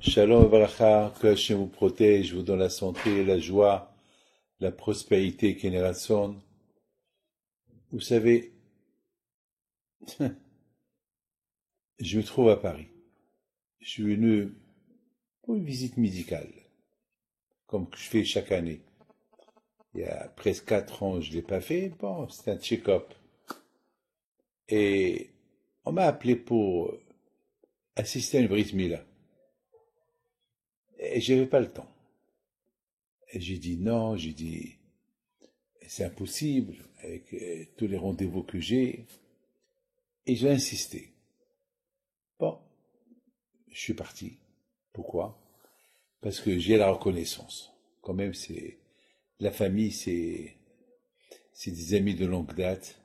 Shalom Avracha, que Hachem vous protège, vous donne la santé, la joie, la prospérité, Kénération. Vous savez, je me trouve à Paris. Je suis venu pour une visite médicale, comme je fais chaque année. Il y a presque 4 ans, je ne l'ai pas fait. Bon, c'est un check-up. Et on m'a appelé pour assister à une brit Mila. Et j'avais pas le temps. Et j'ai dit non, j'ai dit c'est impossible avec tous les rendez-vous que j'ai. Et j'ai insisté. Bon, je suis parti. Pourquoi? Parce que j'ai la reconnaissance. Quand même, c'est la famille, c'est des amis de longue date.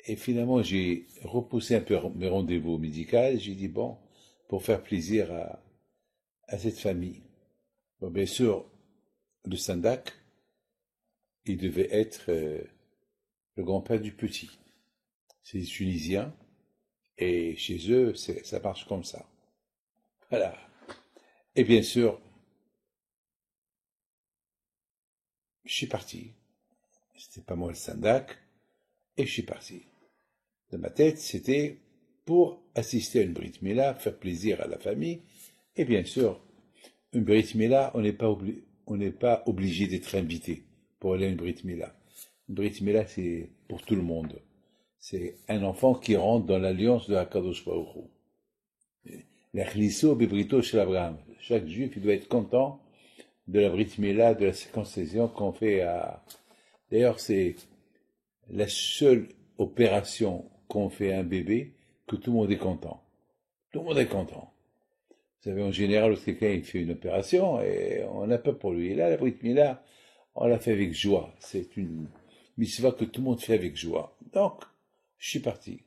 Et finalement, j'ai repoussé un peu mes rendez-vous médicaux. J'ai dit bon, pour faire plaisir à cette famille. Bon, bien sûr, le Sandak, il devait être le grand-père du petit. C'est des Tunisiens. Et chez eux, ça marche comme ça. Voilà. Et bien sûr, je suis parti. C'était pas moi le Sandak. Et je suis parti. Dans ma tête, c'était pour assister à une Brit Mila, faire plaisir à la famille. Et bien sûr, une Brit Mila, on n'est pas obligé d'être invité pour aller à une Brit Mila. Une Brit Mila, c'est pour tout le monde. C'est un enfant qui rentre dans l'alliance de Hakadosh Baruch Hu. L'Achliso Bebrito chez Abraham. Chaque juif, il doit être content de la Brit Mila, de la circoncision qu'on fait à... D'ailleurs, c'est la seule opération qu'on fait à un bébé que tout le monde est content. Tout le monde est content. Vous savez, en général, lorsque quelqu'un il fait une opération, et on n'a pas pour lui. Et là, la Brit Mila, on l'a fait avec joie. C'est une mitzvah que tout le monde fait avec joie. Donc, je suis parti.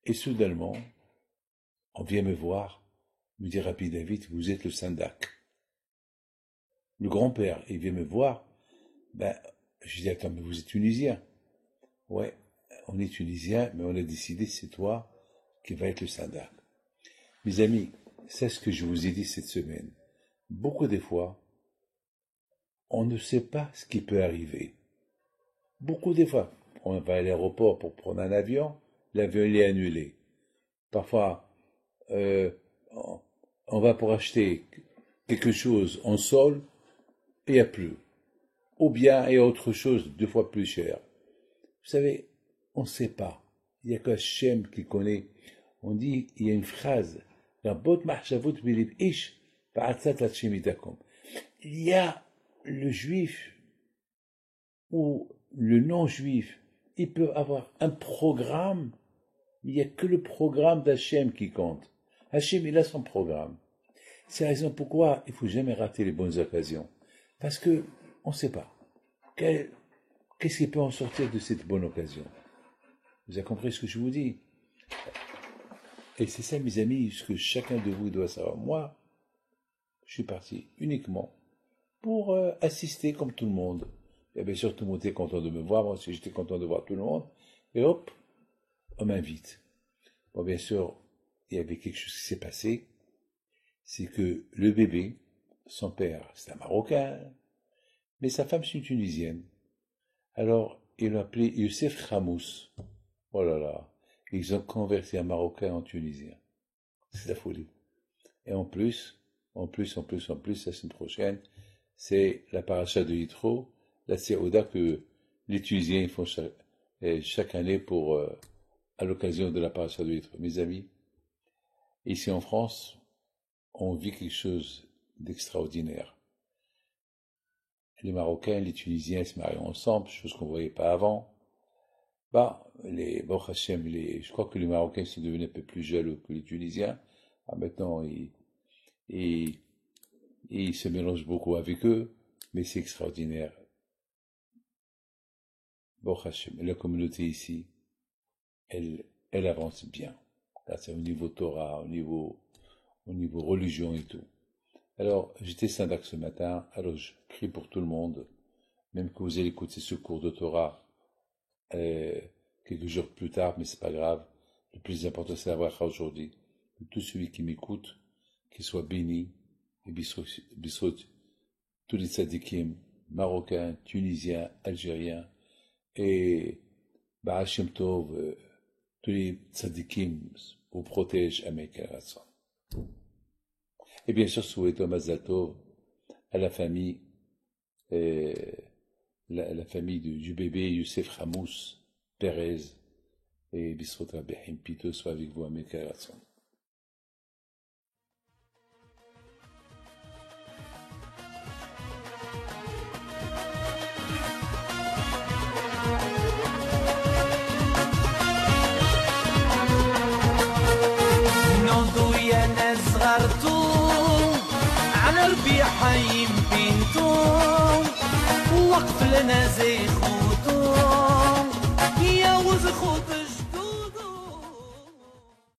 Et soudainement, on vient me voir, me dit Rabbi David, vous êtes le Sandak. Le grand-père, il vient me voir. Ben, je dis, attends, mais vous êtes tunisien? Ouais, on est tunisien, mais on a décidé, c'est toi qui va être le Sandak. Mes amis, c'est ce que je vous ai dit cette semaine. Beaucoup de fois, on ne sait pas ce qui peut arriver. Beaucoup de fois, on va à l'aéroport pour prendre un avion, l'avion est annulé. Parfois, on va pour acheter quelque chose en sol, et il n'y a plus. Ou bien il y a autre chose 2 fois plus cher. Vous savez, on ne sait pas. Il n'y a que Hachem qui connaît. On dit, il y a une phrase, il y a le juif ou le non-juif, il peut avoir un programme, mais il n'y a que le programme d'Hachem qui compte. Hachem, il a son programme. C'est la raison pourquoi il ne faut jamais rater les bonnes occasions. Parce que on ne sait pas. Qu'est-ce qui peut en sortir de cette bonne occasion? Vous avez compris ce que je vous dis? Et c'est ça, mes amis, ce que chacun de vous doit savoir. Moi, je suis parti uniquement pour assister comme tout le monde. Et bien sûr, tout le monde était content de me voir, moi aussi j'étais content de voir tout le monde. Et hop, on m'invite. Bon, bien sûr, il y avait quelque chose qui s'est passé. C'est que le bébé, son père, c'est un Marocain, mais sa femme, c'est une Tunisienne. Alors, ils l'ont appelé Youssef Khamous. Oh là là. Ils ont converti un Marocain en Tunisien. C'est la folie. Et en plus, la semaine prochaine, c'est la paracha de Yitro, la Séouda que les Tunisiens font chaque année pour, à l'occasion de la paracha de Yitro. Mes amis, ici en France, on vit quelque chose d'extraordinaire. Les Marocains, les Tunisiens se marient ensemble, chose qu'on ne voyait pas avant. Bah, Baruch Hashem, je crois que les Marocains sont devenus un peu plus jaloux que les Tunisiens. Ah, maintenant, ils se mélangent beaucoup avec eux, mais c'est extraordinaire. Baruch Hashem, la communauté ici, elle avance bien. Là, c'est au niveau Torah, au niveau religion et tout. Alors, j'étais syndac ce matin, alors je prie pour tout le monde, même que vous allez écouter ce cours de Torah quelques jours plus tard, mais c'est pas grave. Le plus important, c'est d'avoir aujourd'hui. Tout celui qui m'écoute, qu'il soit béni, et bisrout tous les tzadikim, marocains, tunisiens, algériens, et Baal Shem Tov, tous les tzadikim vous protègent à mes Rassan. Et bien sûr, souhaitons Mazal Tov à la famille, la famille du bébé Youssef Hamous Perez, et Bisrot Rabihim Pito soit avec vous à mes Rassan. حيم بنتم وقف لنا زي خوتم يا وز خوتم